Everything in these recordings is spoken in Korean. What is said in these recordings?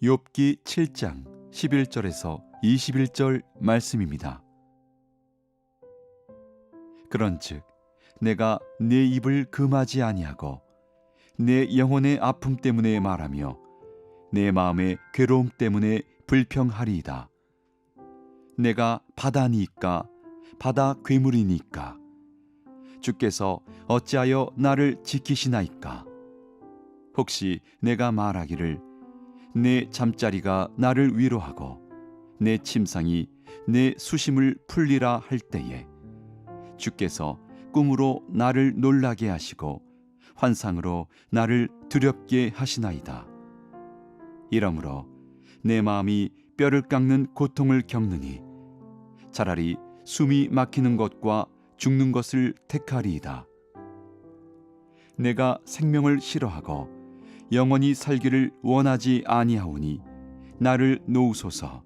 욥기 7장 11절에서 21절 말씀입니다. 그런즉 내가 내 입을 금하지 아니하고 내 영혼의 아픔 때문에 말하며 내 마음의 괴로움 때문에 불평하리이다. 내가 바다니까 바다 괴물이니까 주께서 어찌하여 나를 지키시나이까. 혹시 내가 말하기를 내 잠자리가 나를 위로하고 내 침상이 내 수심을 풀리라 할 때에 주께서 꿈으로 나를 놀라게 하시고 환상으로 나를 두렵게 하시나이다. 이러므로 내 마음이 뼈를 깎는 고통을 겪느니 차라리 숨이 막히는 것과 죽는 것을 택하리이다. 내가 생명을 싫어하고 영원히 살기를 원하지 아니하오니 나를 놓으소서.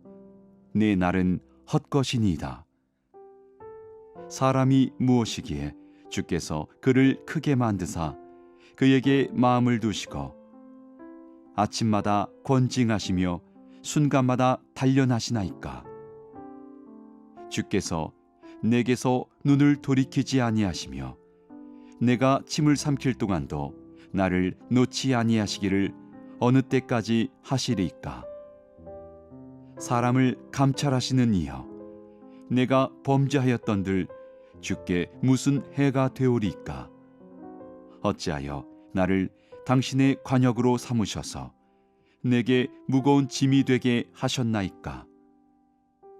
내 날은 헛것이니이다. 사람이 무엇이기에 주께서 그를 크게 만드사 그에게 마음을 두시고 아침마다 권징하시며 순간마다 단련하시나이까. 주께서 내게서 눈을 돌이키지 아니하시며 내가 침을 삼킬 동안도 나를 놓지 아니하시기를 어느 때까지 하시리이까. 사람을 감찰하시는 이여, 내가 범죄하였던들 주께 무슨 해가 되오리이까. 어찌하여 나를 당신의 관역으로 삼으셔서 내게 무거운 짐이 되게 하셨나이까.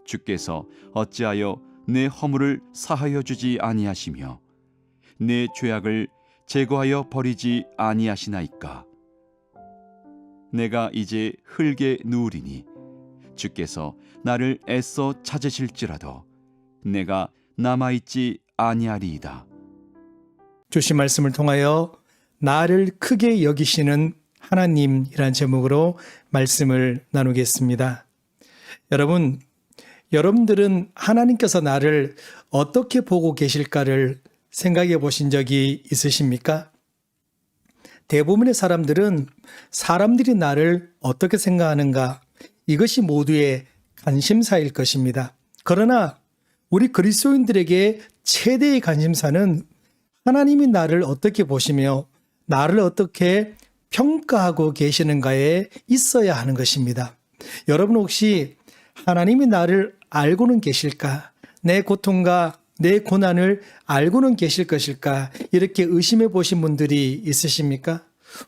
주께서 어찌하여 내 허물을 사하여 주지 아니하시며 내 죄악을 제거하여 버리지 아니하시나이까. 내가 이제 흙에 누우리니 주께서 나를 애써 찾으실지라도 내가 남아있지 아니하리이다. 주신 말씀을 통하여 나를 크게 여기시는 하나님이란 제목으로 말씀을 나누겠습니다. 여러분들은 하나님께서 나를 어떻게 보고 계실까를 생각해 보신 적이 있으십니까? 대부분의 사람들은 사람들이 나를 어떻게 생각하는가, 이것이 모두의 관심사일 것입니다. 그러나 우리 그리스도인들에게 최대의 관심사는 하나님이 나를 어떻게 보시며 나를 어떻게 평가하고 계시는가에 있어야 하는 것입니다. 여러분 혹시 하나님이 나를 알고는 계실까? 내 고통과 내 고난을 알고는 계실 것일까? 이렇게 의심해 보신 분들이 있으십니까?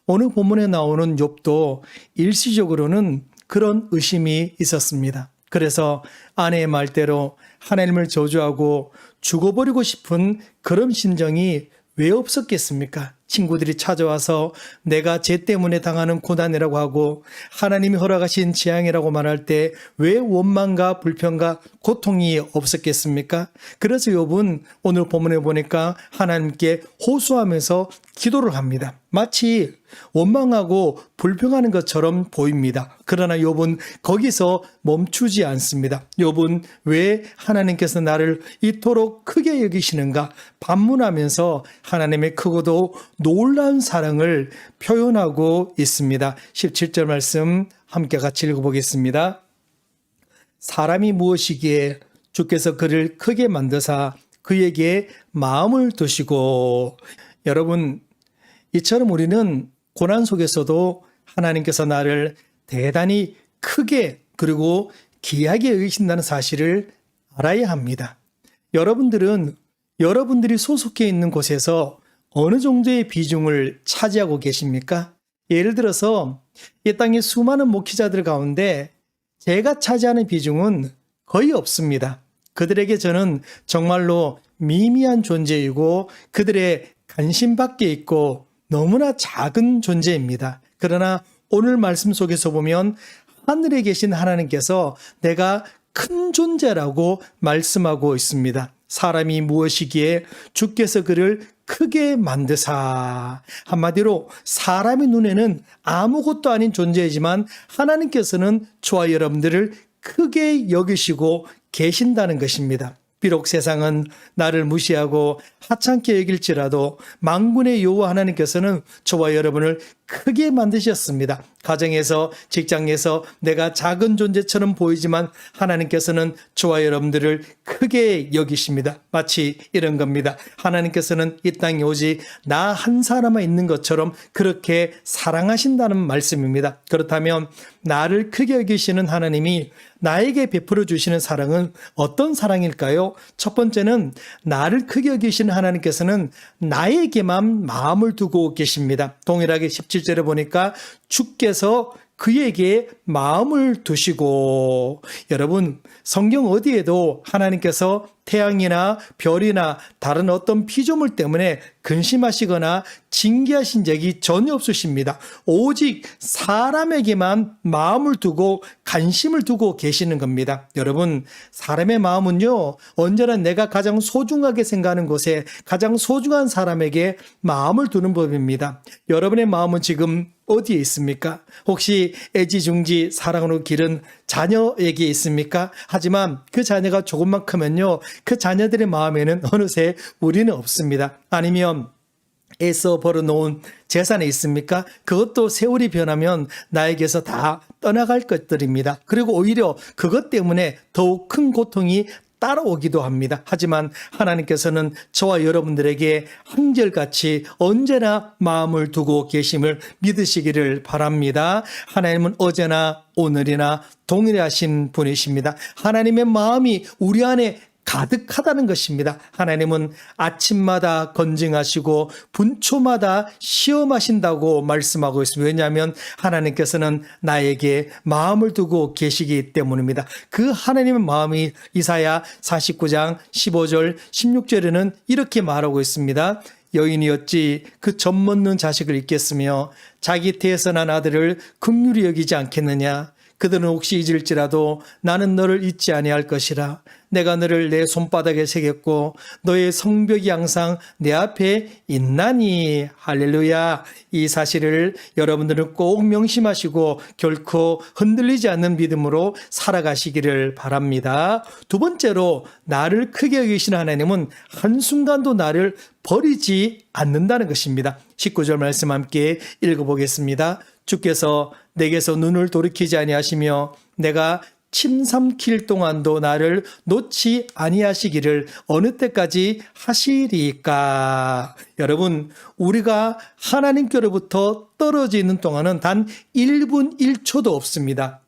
오늘 본문에 나오는 욥도 일시적으로는 그런 의심이 있었습니다. 그래서 아내의 말대로 하나님을 저주하고 죽어버리고 싶은 그런 심정이 왜 없었겠습니까? 친구들이 찾아와서 내가 죄 때문에 당하는 고난이라고 하고 하나님이 허락하신 재앙이라고 말할 때 왜 원망과 불평과 고통이 없었겠습니까? 그래서 욥은 오늘 본문에 보니까 하나님께 호소하면서 기도를 합니다. 마치 원망하고 불평하는 것처럼 보입니다. 그러나 욥은 거기서 멈추지 않습니다. 욥은 왜 하나님께서 나를 이토록 크게 여기시는가 반문하면서 하나님의 크고도 놀라운 사랑을 표현하고 있습니다. 17절 말씀 함께 같이 읽어보겠습니다. 사람이 무엇이기에 주께서 그를 크게 만드사 그에게 마음을 두시고. 여러분, 이처럼 우리는 고난 속에서도 하나님께서 나를 대단히 크게 그리고 귀하게 여기신다는 사실을 알아야 합니다. 여러분들이 소속해 있는 곳에서 어느 정도의 비중을 차지하고 계십니까? 예를 들어서 이 땅의 수많은 목회자들 가운데 제가 차지하는 비중은 거의 없습니다. 그들에게 저는 정말로 미미한 존재이고 그들의 관심 밖에 있고 너무나 작은 존재입니다. 그러나 오늘 말씀 속에서 보면 하늘에 계신 하나님께서 내가 큰 존재라고 말씀하고 있습니다. 사람이 무엇이기에 주께서 그를 크게 만드사. 한마디로 사람의 눈에는 아무것도 아닌 존재이지만 하나님께서는 저와 여러분들을 크게 여기시고 계신다는 것입니다. 비록 세상은 나를 무시하고 하찮게 여길지라도 만군의 여호와 하나님께서는 저와 여러분을 크게 만드셨습니다. 가정에서, 직장에서 내가 작은 존재처럼 보이지만 하나님께서는 저와 여러분들을 크게 여기십니다. 마치 이런 겁니다. 하나님께서는 이 땅에 오직 나 한 사람만 있는 것처럼 그렇게 사랑하신다는 말씀입니다. 그렇다면 나를 크게 여기시는 하나님이 나에게 베풀어 주시는 사랑은 어떤 사랑일까요? 첫 번째는 나를 크게 여기시는 하나님께서는 나에게만 마음을 두고 계십니다. 동일하게 17절에 보니까 주께서 그에게 마음을 두시고, 여러분 성경 어디에도 하나님께서 태양이나 별이나 다른 어떤 피조물 때문에 근심하시거나 징계하신 적이 전혀 없으십니다. 오직 사람에게만 마음을 두고 관심을 두고 계시는 겁니다. 여러분, 사람의 마음은요, 언제나 내가 가장 소중하게 생각하는 곳에 가장 소중한 사람에게 마음을 두는 법입니다. 여러분의 마음은 지금 어디에 있습니까? 혹시 애지중지 사랑으로 기른 자녀에게 있습니까? 하지만 그 자녀가 조금만 크면요, 그 자녀들의 마음에는 어느새 우리는 없습니다. 아니면 애써 벌어놓은 재산이 있습니까? 그것도 세월이 변하면 나에게서 다 떠나갈 것들입니다. 그리고 오히려 그것 때문에 더욱 큰 고통이 따라오기도 합니다. 하지만 하나님께서는 저와 여러분들에게 한결같이 언제나 마음을 두고 계심을 믿으시기를 바랍니다. 하나님은 어제나 오늘이나 동일하신 분이십니다. 하나님의 마음이 우리 안에 가득하다는 것입니다. 하나님은 아침마다 건징하시고 분초마다 시험하신다고 말씀하고 있습니다. 왜냐하면 하나님께서는 나에게 마음을 두고 계시기 때문입니다. 그 하나님의 마음이 이사야 49장 15절 16절에는 이렇게 말하고 있습니다. 여인이 어찌 그 젖먹는 자식을 잊겠으며 자기 태에서 난 아들을 긍휼히 여기지 않겠느냐. 그들은 혹시 잊을지라도 나는 너를 잊지 아니할 것이라. 내가 너를 내 손바닥에 새겼고 너의 성벽이 항상 내 앞에 있나니. 할렐루야. 이 사실을 여러분들은 꼭 명심하시고 결코 흔들리지 않는 믿음으로 살아가시기를 바랍니다. 두 번째로, 나를 크게 여기시는 하나님은 한순간도 나를 버리지 않는다는 것입니다. 19절 말씀 함께 읽어보겠습니다. 주께서 내게서 눈을 돌이키지 아니하시며 내가 침 삼킬 동안도 나를 놓지 아니하시기를 어느 때까지 하시리까. 여러분, 우리가 하나님께로부터 떨어져 있는 동안은 단 1분 1초도 없습니다.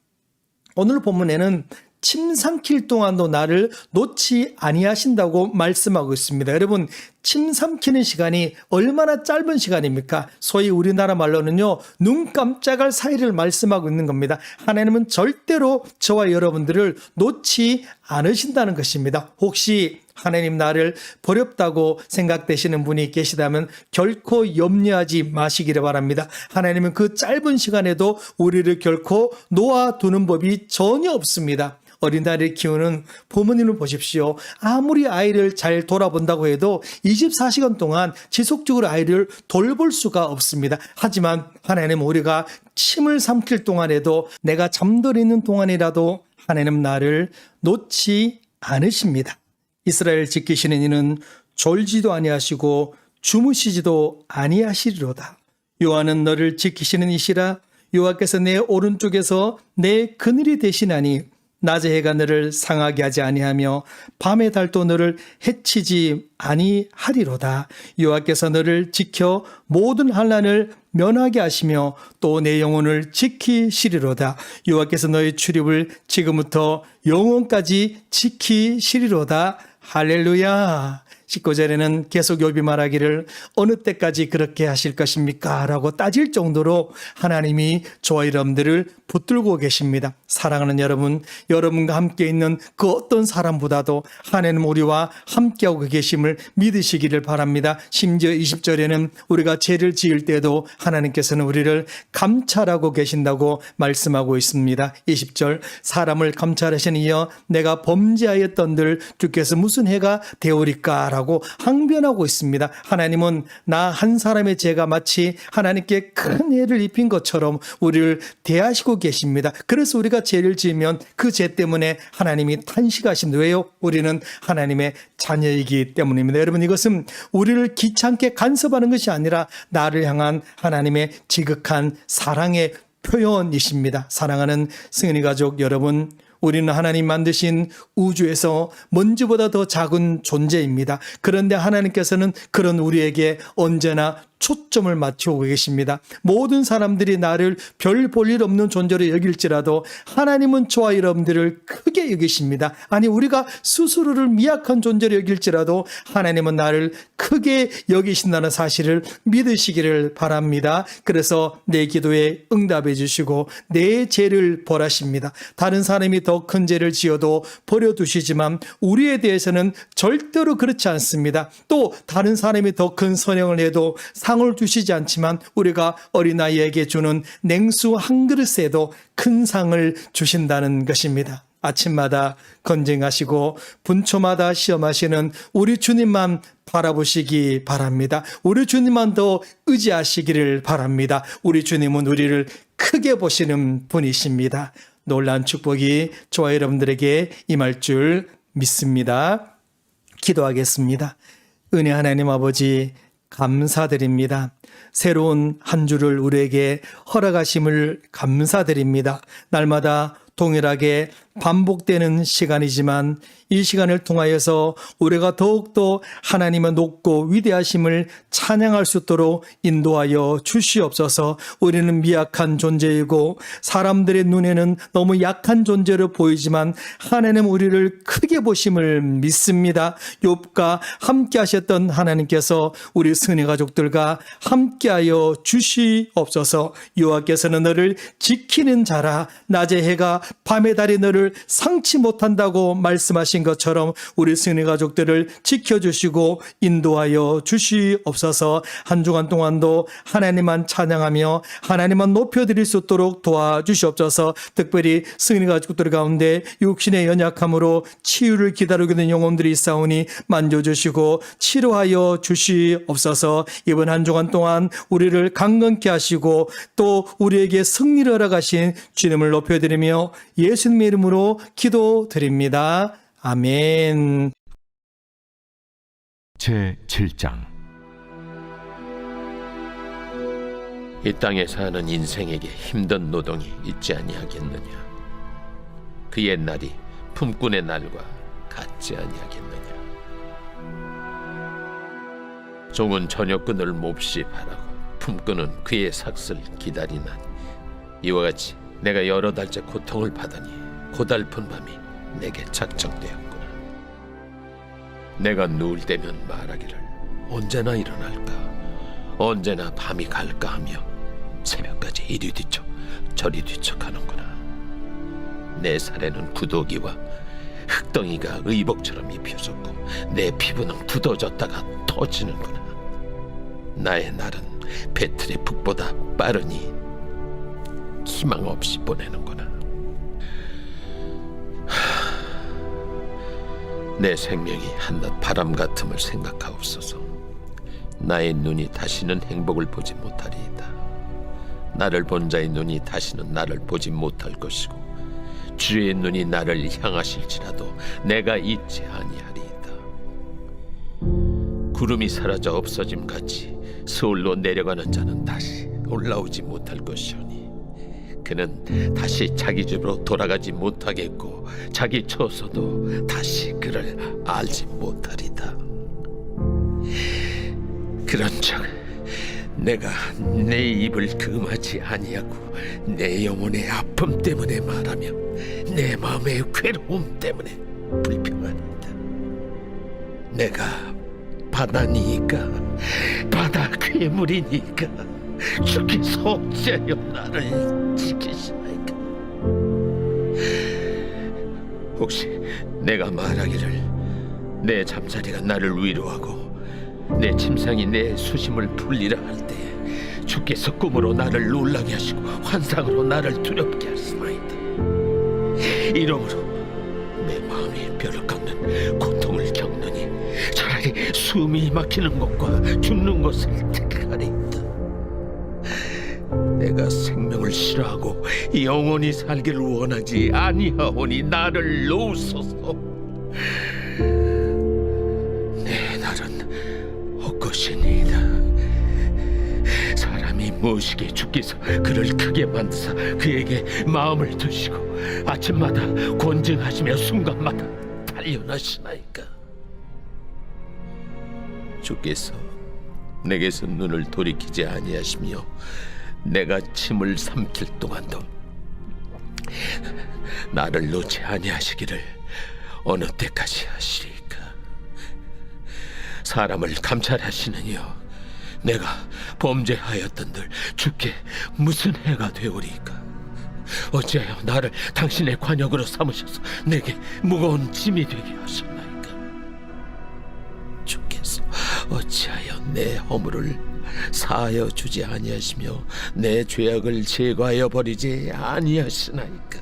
오늘 본문에는 침 삼킬 동안도 나를 놓지 아니하신다고 말씀하고 있습니다. 여러분, 침 삼키는 시간이 얼마나 짧은 시간입니까? 소위 우리나라 말로는요, 눈 깜짝할 사이를 말씀하고 있는 겁니다. 하나님은 절대로 저와 여러분들을 놓지 않으신다는 것입니다. 혹시 하나님 나를 버렸다고 생각되시는 분이 계시다면 결코 염려하지 마시기를 바랍니다. 하나님은 그 짧은 시간에도 우리를 결코 놓아두는 법이 전혀 없습니다. 어린아이를 키우는 부모님을 보십시오. 아무리 아이를 잘 돌아본다고 해도 24시간 동안 지속적으로 아이를 돌볼 수가 없습니다. 하지만 하나님은 우리가 침을 삼킬 동안에도, 내가 잠들어 있는 동안이라도 하나님은 나를 놓지 않으십니다. 이스라엘 지키시는 이는 졸지도 아니하시고 주무시지도 아니하시리로다. 여호와는 너를 지키시는 이시라. 여호와께서 내 오른쪽에서 내 그늘이 되시나니 낮의 해가 너를 상하게 하지 아니하며 밤의 달도 너를 해치지 아니하리로다. 여호와께서 너를 지켜 모든 환난을 면하게 하시며 또 내 영혼을 지키시리로다. 여호와께서 너의 출입을 지금부터 영원까지 지키시리로다. 할렐루야. 19절에는 계속 욥이 말하기를 어느 때까지 그렇게 하실 것입니까? 라고 따질 정도로 하나님이 저와 여러분들을 붙들고 계십니다. 사랑하는 여러분, 여러분과 함께 있는 그 어떤 사람보다도 하나님 우리와 함께하고 계심을 믿으시기를 바랍니다. 심지어 20절에는 우리가 죄를 지을 때도 하나님께서는 우리를 감찰하고 계신다고 말씀하고 있습니다. 20절, 사람을 감찰하시니여 내가 범죄하였던들 주께서 무슨 해가 되오리까? 라고 항변하고 있습니다. 하나님은 나 한 사람의 죄가 마치 하나님께 큰 해를 입힌 것처럼 우리를 대하시고 계십니다. 그래서 우리가 죄를 지으면 그 죄 때문에 하나님이 탄식하십니다. 왜요? 우리는 하나님의 자녀이기 때문입니다. 여러분, 이것은 우리를 귀찮게 간섭하는 것이 아니라 나를 향한 하나님의 지극한 사랑의 표현이십니다. 사랑하는 승은이 가족 여러분, 우리는 하나님 만드신 우주에서 먼지보다 더 작은 존재입니다. 그런데 하나님께서는 그런 우리에게 언제나 초점을 맞추고 계십니다. 모든 사람들이 나를 별 볼 일 없는 존재로 여길지라도 하나님은 저와 여러분들을 크게 여기십니다. 아니, 우리가 스스로를 미약한 존재로 여길지라도 하나님은 나를 크게 여기신다는 사실을 믿으시기를 바랍니다. 그래서 내 기도에 응답해 주시고 내 죄를 벌하십니다. 다른 사람이 더 큰 죄를 지어도 버려두시지만 우리에 대해서는 절대로 그렇지 않습니다. 또 다른 사람이 더 큰 선행을 해도 상을 주시지 않지만 우리가 어린아이에게 주는 냉수 한 그릇에도 큰 상을 주신다는 것입니다. 아침마다 건쟁하시고 분초마다 시험하시는 우리 주님만 바라보시기 바랍니다. 우리 주님만 더 의지하시기를 바랍니다. 우리 주님은 우리를 크게 보시는 분이십니다. 놀라운 축복이 저와 여러분들에게 임할 줄 믿습니다. 기도하겠습니다. 은혜 하나님 아버지, 감사드립니다. 새로운 한 주를 우리에게 허락하심을 감사드립니다. 날마다 동일하게 반복되는 시간이지만 이 시간을 통하여서 우리가 더욱더 하나님의 높고 위대하심을 찬양할 수 있도록 인도하여 주시옵소서. 우리는 미약한 존재이고 사람들의 눈에는 너무 약한 존재로 보이지만 하나님은 우리를 크게 보심을 믿습니다. 욥과 함께 하셨던 하나님께서 우리 승리 가족들과 함께하여 주시옵소서. 여호와께서는 너를 지키는 자라. 낮의 해가 밤의 달이 너를 상치 못한다고 말씀하신 것처럼 우리 승리 가족들을 지켜주시고 인도하여 주시옵소서. 한 주간 동안도 하나님만 찬양하며 하나님만 높여드릴 수 있도록 도와주시옵소서. 특별히 승리 가족들 가운데 육신의 연약함으로 치유를 기다리고 있는 영혼들이 있사오니 만져주시고 치료하여 주시옵소서. 이번 한 주간 동안 우리를 강건케 하시고 또 우리에게 승리를 허락하신 주님을 높여드리며 예수님의 이름으로 기도드립니다. 아멘. 제7장 이 땅에 사는 인생에게 힘든 노동이 있지 아니하겠느냐. 그 옛날이 품꾼의 날과 같지 아니하겠느냐. 종은 저녁근을 몹시 바라고 품꾼은 그의 삭슬 기다리나니 이와 같이 내가 여러 달째 고통을 받으니 고달픈 밤이 내게 작정되었구나. 내가 누울 때면 말하기를 언제나 일어날까, 언제나 밤이 갈까 하며 새벽까지 이리 뒤척 저리 뒤척하는구나. 내 살에는 구더기와 흙덩이가 의복처럼 입혀졌고 내 피부는 굳어졌다가 터지는구나. 나의 날은 배틀의 북보다 빠르니 희망 없이 보내는구나. 내 생명이 한낱 바람 같음을 생각하옵소서. 나의 눈이 다시는 행복을 보지 못하리이다. 나를 본 자의 눈이 다시는 나를 보지 못할 것이고 주의 눈이 나를 향하실지라도 내가 잊지 아니하리이다. 구름이 사라져 없어짐같이 서울로 내려가는 자는 다시 올라오지 못할 것이오니 그는 다시 자기 집으로 돌아가지 못하겠고 자기 처소도 다시 그를 알지 못하리다. 그런즉 내가 내 입을 금하지 아니하고 내 영혼의 아픔 때문에 말하며 내 마음의 괴로움 때문에 불평하리이다. 내가 바다니까 바다 괴물이니까 주께서 어찌하여 나를 지키시나이까. 혹시 내가 말하기를 내 잠자리가 나를 위로하고 내 침상이 내 수심을 풀리라 할 때에 주께서 꿈으로 나를 놀라게 하시고 환상으로 나를 두렵게 하시나이다. 이러므로 내 마음이 뼈를 깎는 고통을 겪느니 차라리 숨이 막히는 곳과 죽는 곳을 택하리이다. 내가 생명을 싫어하고 영원히 살기를 원하지 아니하오니 나를 놓으소서. 내 날은 헛것이니이다. 사람이 무엇이기에 주께서 그를 크게 만드사 그에게 마음을 두시고 아침마다 권징하시며 순간마다 단련하시나이까. 주께서 내게서 눈을 돌이키지 아니하시며 내가 침을 삼킬 동안도 나를 놓지 아니하시기를 어느 때까지 하시리까. 사람을 감찰하시느니요, 내가 범죄하였던들 주께 무슨 해가 되오리까. 어찌하여 나를 당신의 관역으로 삼으셔서 내게 무거운 짐이 되게 하셨나이까. 주께서 어찌하여 내 허물을 사하여 주지 아니하시며 내 죄악을 제거하여 버리지 아니하시나이까.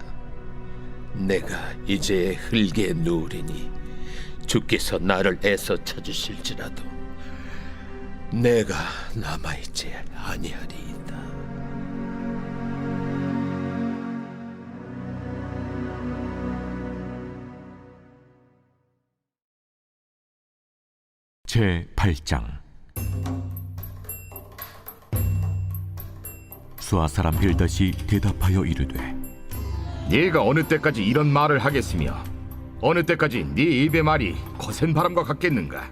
내가 이제 흙에 누우리니 주께서 나를 애써 찾으실지라도 내가 남아있지 아니하리이다. 제8장. 수아 사람 빌닷이 대답하여 이르되, 네가 어느 때까지 이런 말을 하겠으며 어느 때까지 네 입의 말이 거센 바람과 같겠는가?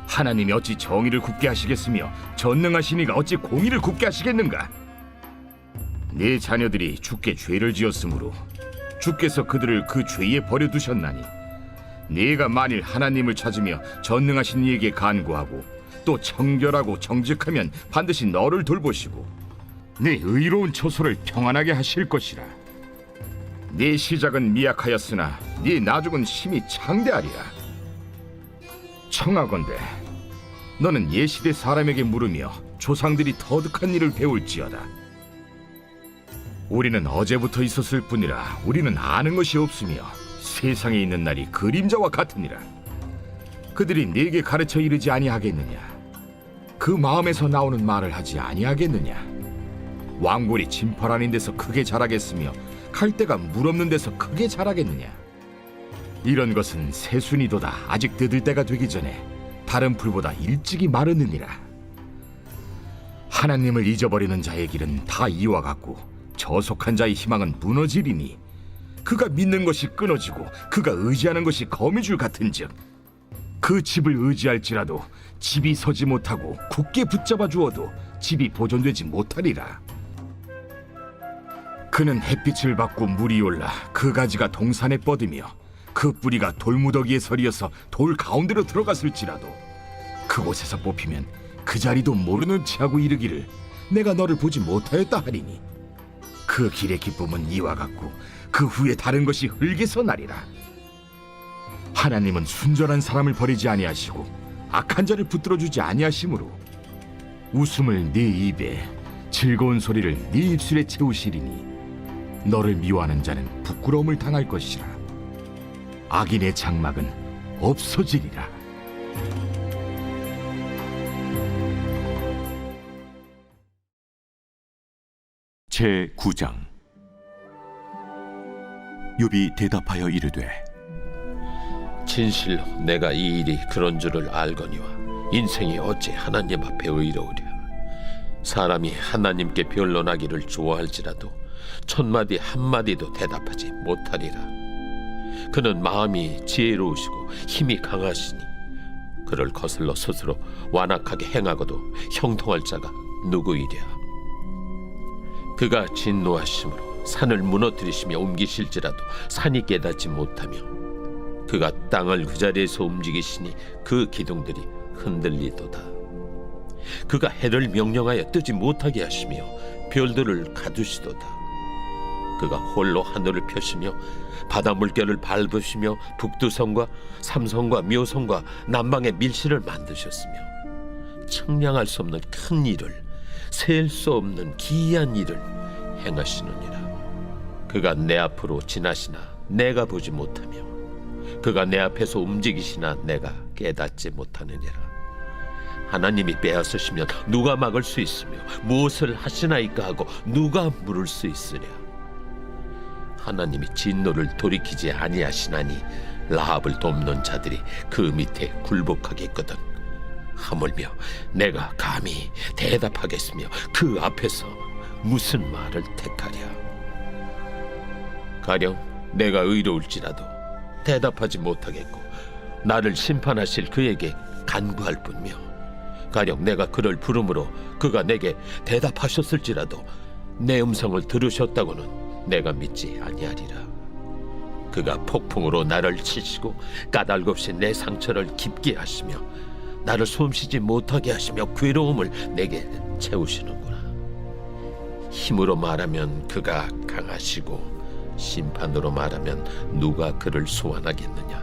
하나님이 어찌 정의를 굽게 하시겠으며 전능하신 이가 어찌 공의를 굽게 하시겠는가? 네 자녀들이 주께 죄를 지었으므로 주께서 그들을 그 죄에 버려두셨나니 네가 만일 하나님을 찾으며 전능하신 이에게 간구하고 또 청결하고 정직하면 반드시 너를 돌보시고 네 의로운 처소를 평안하게 하실 것이라. 네 시작은 미약하였으나 네 나중은 심히 창대하리라. 청하건대 너는 예시대 사람에게 물으며 조상들이 터득한 일을 배울지어다. 우리는 어제부터 있었을 뿐이라 우리는 아는 것이 없으며 세상에 있는 날이 그림자와 같으니라. 그들이 네게 가르쳐 이르지 아니하겠느냐? 그 마음에서 나오는 말을 하지 아니하겠느냐? 왕골이 진펄 아닌 데서 크게 자라겠으며 칼대가 물 없는 데서 크게 자라겠느냐? 이런 것은 새순이도다 아직 뜯을 때가 되기 전에 다른 풀보다 일찍이 마르느니라. 하나님을 잊어버리는 자의 길은 다 이와 같고 저속한 자의 희망은 무너지리니 그가 믿는 것이 끊어지고 그가 의지하는 것이 거미줄 같은즉 그 집을 의지할지라도 집이 서지 못하고 굳게 붙잡아 주어도 집이 보존되지 못하리라. 그는 햇빛을 받고 물이 올라 그 가지가 동산에 뻗으며 그 뿌리가 돌무더기에 서리어서 돌 가운데로 들어갔을지라도 그곳에서 뽑히면 그 자리도 모르는 체하고 이르기를 내가 너를 보지 못하였다 하리니 그 길의 기쁨은 이와 같고 그 후에 다른 것이 흙에서 나리라. 하나님은 순전한 사람을 버리지 아니하시고 악한 자를 붙들어주지 아니하시므로 웃음을 네 입에 즐거운 소리를 네 입술에 채우시리니 너를 미워하는 자는 부끄러움을 당할 것이라. 악인의 장막은 없어지리라. 제9장. 욥이 대답하여 이르되, 진실로 내가 이 일이 그런 줄을 알거니와 인생이 어찌 하나님 앞에 의로우랴. 사람이 하나님께 변론하기를 좋아할지라도 첫마디 한마디도 대답하지 못하리라. 그는 마음이 지혜로우시고 힘이 강하시니 그를 거슬러 스스로 완악하게 행하고도 형통할 자가 누구이랴. 그가 진노하심으로 산을 무너뜨리시며 옮기실지라도 산이 깨닫지 못하며 그가 땅을 그 자리에서 움직이시니 그 기둥들이 흔들리도다. 그가 해를 명령하여 뜨지 못하게 하시며 별들을 가두시도다. 그가 홀로 하늘을 펴시며 바다 물결을 밟으시며 북두성과 삼성과 묘성과 남방의 밀실을 만드셨으며 측량할 수 없는 큰 일을 셀 수 없는 기이한 일을 행하시느니라. 그가 내 앞으로 지나시나 내가 보지 못하며 그가 내 앞에서 움직이시나 내가 깨닫지 못하느니라. 하나님이 빼앗으시면 누가 막을 수 있으며 무엇을 하시나이까 하고 누가 물을 수 있으랴. 하나님이 진노를 돌이키지 아니하시나니 라합을 돕는 자들이 그 밑에 굴복하겠거든. 하물며 내가 감히 대답하겠으며 그 앞에서 무슨 말을 택하랴. 가령 내가 의로울지라도 대답하지 못하겠고 나를 심판하실 그에게 간구할 뿐이며, 가령 내가 그를 부름으로 그가 내게 대답하셨을지라도 내 음성을 들으셨다고는 내가 믿지 아니하리라. 그가 폭풍으로 나를 치시고 까닭없이 내 상처를 깊게 하시며 나를 숨쉬지 못하게 하시며 괴로움을 내게 채우시는구나. 힘으로 말하면 그가 강하시고 심판으로 말하면 누가 그를 소환하겠느냐.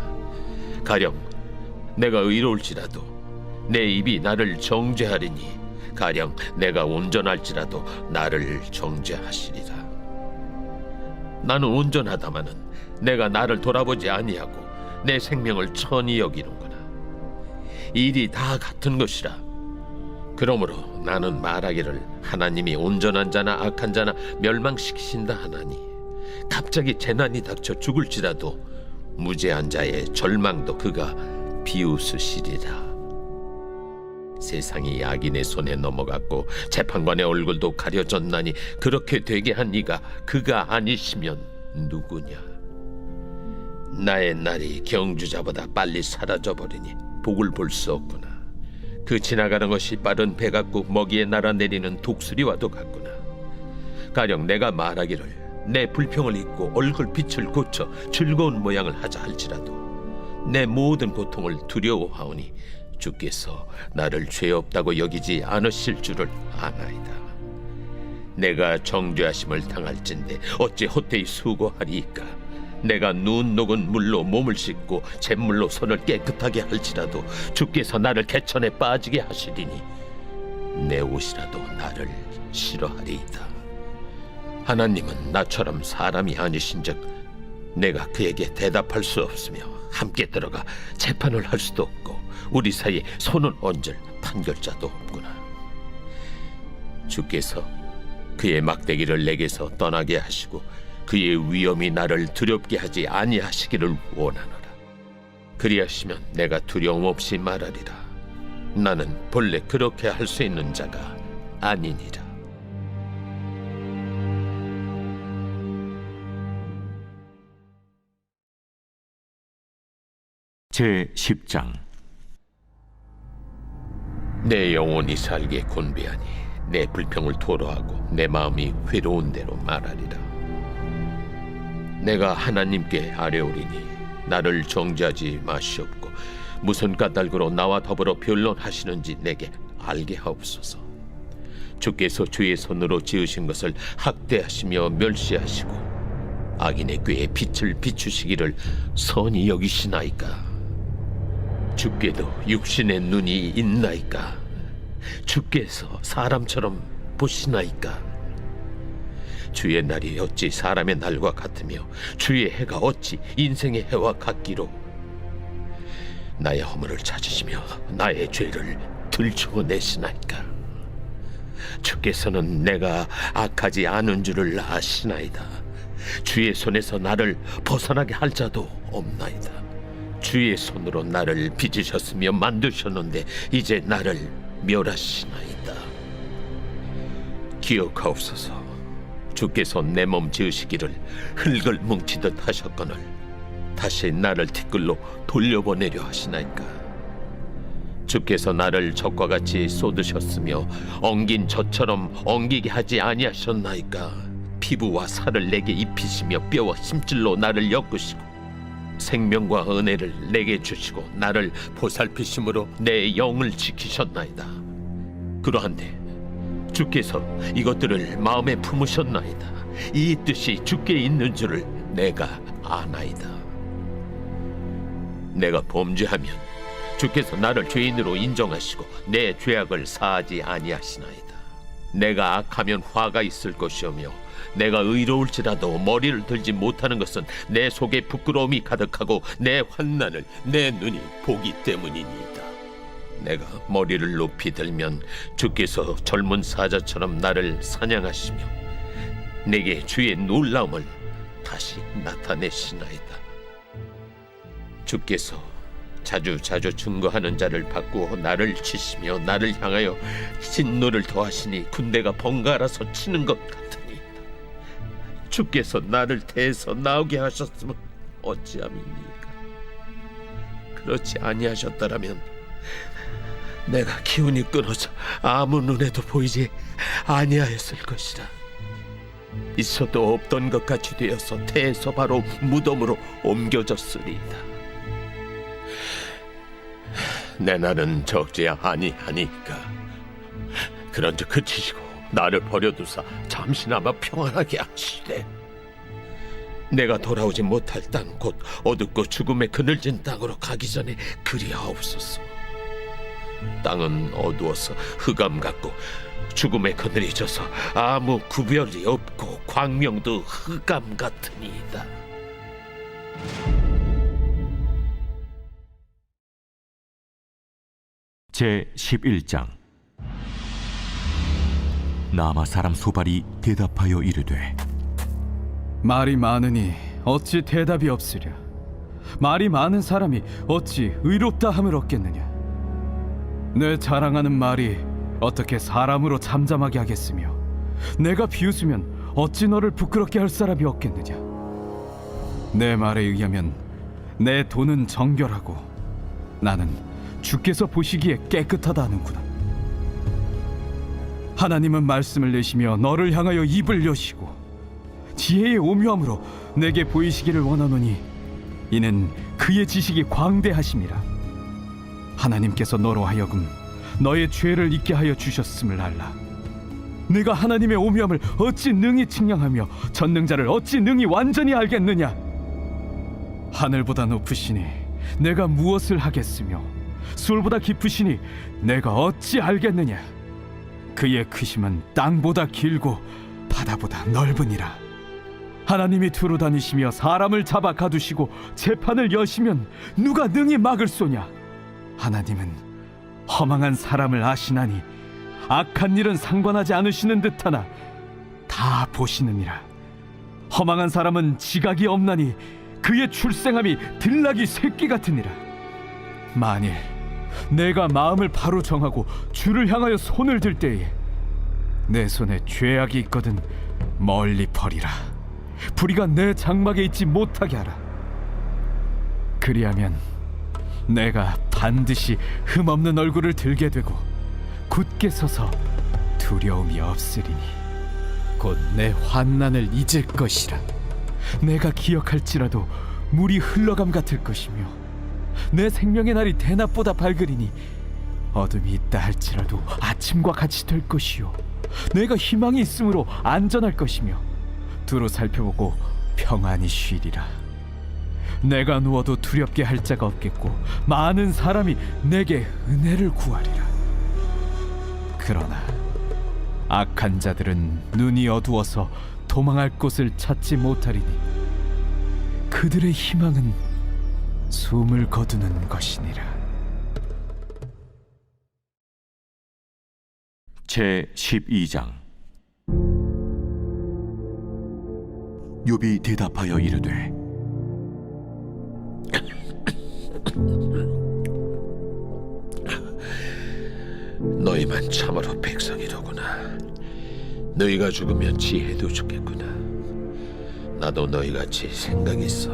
가령 내가 의로울지라도 내 입이 나를 정죄하리니 가령 내가 온전할지라도 나를 정죄하시리라. 나는 온전하다마는 내가 나를 돌아보지 아니하고 내 생명을 천히 여기는구나. 일이 다 같은 것이라. 그러므로 나는 말하기를 하나님이 온전한 자나 악한 자나 멸망시키신다 하나니 갑자기 재난이 닥쳐 죽을지라도 무죄한 자의 절망도 그가 비웃으시리라. 세상이 악인의 손에 넘어갔고 재판관의 얼굴도 가려졌나니 그렇게 되게 한 이가 그가 아니시면 누구냐. 나의 날이 경주자보다 빨리 사라져버리니 복을 볼 수 없구나. 그 지나가는 것이 빠른 배 같고 먹이에 날아내리는 독수리와도 같구나. 가령 내가 말하기를 내 불평을 잊고 얼굴빛을 고쳐 즐거운 모양을 하자 할지라도 내 모든 고통을 두려워하오니 주께서 나를 죄 없다고 여기지 않으실 줄을 아나이다. 내가 정죄하심을 당할진대 어찌 헛되이 수고하리이까. 내가 눈 녹은 물로 몸을 씻고 잿물로 손을 깨끗하게 할지라도 주께서 나를 개천에 빠지게 하시리니 내 옷이라도 나를 싫어하리이다. 하나님은 나처럼 사람이 아니신즉 내가 그에게 대답할 수 없으며 함께 들어가 재판을 할 수도 없고 우리 사이에 손을 얹을 판결자도 없구나. 주께서 그의 막대기를 내게서 떠나게 하시고 그의 위엄이 나를 두렵게 하지 아니하시기를 원하노라. 그리하시면 내가 두려움 없이 말하리라. 나는 본래 그렇게 할 수 있는 자가 아니니라. 제 10장. 내 영혼이 살게 곤배하니 내 불평을 토로하고 내 마음이 회로운 대로 말하리라. 내가 하나님께 아뢰오리니 나를 정죄하지 마시옵고 무슨 까닭으로 나와 더불어 변론하시는지 내게 알게 하옵소서. 주께서 주의 손으로 지으신 것을 학대하시며 멸시하시고 악인의 꾀에 빛을 비추시기를 선히 여기시나이까. 주께도 육신의 눈이 있나이까. 주께서 사람처럼 보시나이까. 주의 날이 어찌 사람의 날과 같으며 주의 해가 어찌 인생의 해와 같기로. 나의 허물을 찾으시며 나의 죄를 들추어내시나이까. 주께서는 내가 악하지 않은 줄을 아시나이다. 주의 손에서 나를 벗어나게 할 자도 없나이다. 주의 손으로 나를 빚으셨으며 만드셨는데 이제 나를 멸하시나이다. 기억하옵소서. 주께서 내 몸 지으시기를 흙을 뭉치듯 하셨거늘 다시 나를 티끌로 돌려보내려 하시나이까. 주께서 나를 젖과 같이 쏟으셨으며 엉긴 젖처럼 엉기게 하지 아니하셨나이까. 피부와 살을 내게 입히시며 뼈와 심줄로 나를 엮으시고 생명과 은혜를 내게 주시고 나를 보살피심으로 내 영을 지키셨나이다. 그러한데 주께서 이것들을 마음에 품으셨나이다. 이 뜻이 주께 있는 줄을 내가 아나이다. 내가 범죄하면 주께서 나를 죄인으로 인정하시고 내 죄악을 사하지 아니하시나이다. 내가 악하면 화가 있을 것이오며 내가 의로울지라도 머리를 들지 못하는 것은 내 속에 부끄러움이 가득하고 내 환난을 내 눈이 보기 때문이니이다. 내가 머리를 높이 들면 주께서 젊은 사자처럼 나를 사냥하시며 내게 주의 놀라움을 다시 나타내시나이다. 주께서 자주 증거하는 자를 바꾸어 나를 치시며 나를 향하여 진노를 더하시니 군대가 번갈아서 치는 것 같으니이다. 주께서 나를 대해서 나오게 하셨으면 어찌함이니까. 그렇지 아니하셨더라면 내가 기운이 끊어져 아무 눈에도 보이지 아니하였을 것이라. 있어도 없던 것 같이 되어서 태에서 바로 무덤으로 옮겨졌으리이다. 내 날은 적지 아니하니까 그런즉 그치시고 나를 버려두사 잠시나마 평안하게 하시되 내가 돌아오지 못할 땅 곧 어둡고 죽음에 그늘진 땅으로 가기 전에 그리하옵소서. 땅은 어두워서 흑암 같고 죽음의 그늘이 져서 아무 구별이 없고 광명도 흑암 같으니이다. 제11장. 나마 사람 소발이 대답하여 이르되, 말이 많으니 어찌 대답이 없으랴. 말이 많은 사람이 어찌 의롭다 함을 얻겠느냐. 내 자랑하는 말이 어떻게 사람으로 잠잠하게 하겠으며 내가 비웃으면 어찌 너를 부끄럽게 할 사람이 없겠느냐. 내 말에 의하면 내 돈은 정결하고 나는 주께서 보시기에 깨끗하다 하는구나. 하나님은 말씀을 내시며 너를 향하여 입을 여시고 지혜의 오묘함으로 내게 보이시기를 원하노니 이는 그의 지식이 광대하심이라. 하나님께서 너로 하여금 너의 죄를 잊게 하여 주셨음을 알라. 내가 하나님의 오묘함을 어찌 능히 측량하며 전능자를 어찌 능히 완전히 알겠느냐. 하늘보다 높으시니 내가 무엇을 하겠으며 수월보다 깊으시니 내가 어찌 알겠느냐. 그의 크심은 땅보다 길고 바다보다 넓으니라. 하나님이 두루 다니시며 사람을 잡아 가두시고 재판을 여시면 누가 능히 막을소냐. 하나님은 허망한 사람을 아시나니 악한 일은 상관하지 않으시는 듯하나 다 보시느니라. 허망한 사람은 지각이 없나니 그의 출생함이 들나귀 새끼 같으니라. 만일 내가 마음을 바로 정하고 주를 향하여 손을 들 때에 내 손에 죄악이 있거든 멀리 버리라. 불의가 내 장막에 있지 못하게 하라. 그리하면 내가 반드시 흠없는 얼굴을 들게 되고 굳게 서서 두려움이 없으리니 곧 내 환난을 잊을 것이라. 내가 기억할지라도 물이 흘러감 같을 것이며 내 생명의 날이 대낮보다 밝으리니 어둠이 있다 할지라도 아침과 같이 될 것이요 내가 희망이 있으므로 안전할 것이며 두루 살펴보고 평안히 쉬리라. 내가 누워도 두렵게 할 자가 없겠고 많은 사람이 내게 은혜를 구하리라. 그러나 악한 자들은 눈이 어두워서 도망할 곳을 찾지 못하리니 그들의 희망은 숨을 거두는 것이니라. 제12장. 욥이 대답하여 이르되, 너희만 참으로 백성이로구나. 너희가 죽으면 지혜도 죽겠구나. 나도 너희같이 생각이 있어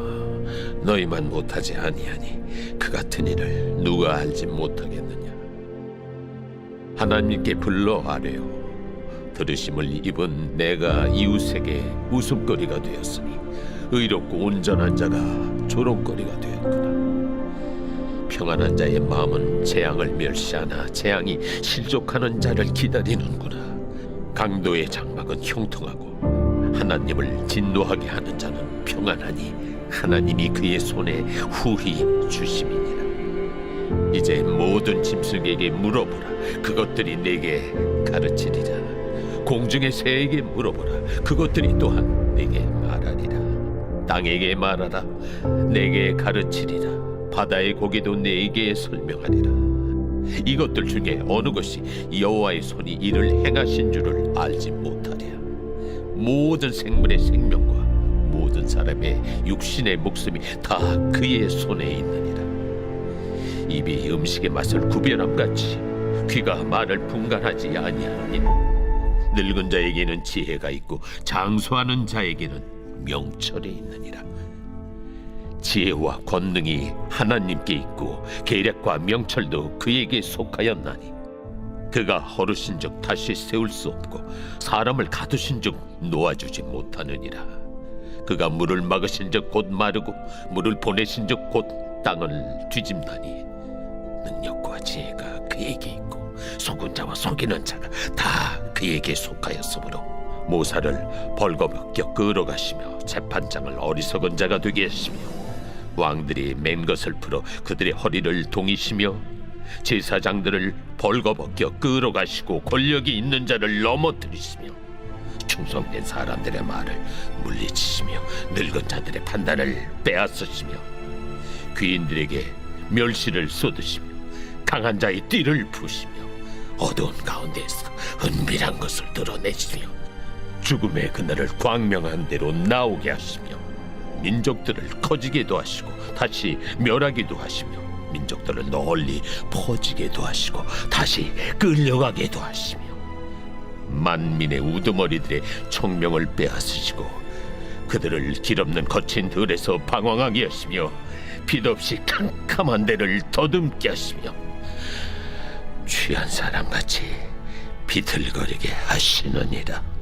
너희만 못하지 아니하니 그 같은 일을 누가 알지 못하겠느냐. 하나님께 불러 아뢰어 들으심을 입은 내가 이웃에게 웃음거리가 되었으니 의롭고 온전한 자가 조롱거리가 되었구나. 평안한 자의 마음은 재앙을 멸시하나 재앙이 실족하는 자를 기다리는구나. 강도의 장막은 형통하고 하나님을 진노하게 하는 자는 평안하니 하나님이 그의 손에 후히 주심이니라. 이제 모든 짐승에게 물어보라. 그것들이 내게 가르치리라. 공중의 새에게 물어보라. 그것들이 또한 내게 말하리라. 땅에게 말하라. 내게 가르치리라. 바다의 고기도 내게 설명하리라. 이것들 중에 어느 것이 여호와의 손이 이를 행하신 줄을 알지 못하랴. 모든 생물의 생명과 모든 사람의 육신의 목숨이 다 그의 손에 있느니라. 입이 음식의 맛을 구별함같이 귀가 말을 분간하지 아니하니 늙은 자에게는 지혜가 있고 장수하는 자에게는 명철이 있느니라. 지혜와 권능이 하나님께 있고 계략과 명철도 그에게 속하였나니 그가 허르신즉 다시 세울 수 없고 사람을 가두신즉 놓아주지 못하느니라. 그가 물을 막으신즉 곧 마르고 물을 보내신즉 곧 땅을 뒤집나니 능력과 지혜가 그에게 있고 속은 자와 속이는 자가 다 그에게 속하였으므로 모사를 벌거벗겨 끌어가시며 재판장을 어리석은 자가 되게 하시며 왕들이 맨 것을 풀어 그들의 허리를 동이시며 제사장들을 벌거벗겨 끌어가시고 권력이 있는 자를 넘어뜨리시며 충성된 사람들의 말을 물리치시며 늙은 자들의 판단을 빼앗으시며 귀인들에게 멸시를 쏟으시며 강한 자의 띠를 부시며 어두운 가운데에서 은밀한 것을 드러내시며 죽음의 그날을 광명한 대로 나오게 하시며 민족들을 커지게도 하시고 다시 멸하기도 하시며 민족들을 널리 퍼지게도 하시고 다시 끌려가게도 하시며 만민의 우두머리들의 총명을 빼앗으시고 그들을 길없는 거친 들에서 방황하게 하시며 빛없이 캄캄한 데를 더듬게 하시며 취한 사람같이 비틀거리게 하시느니라.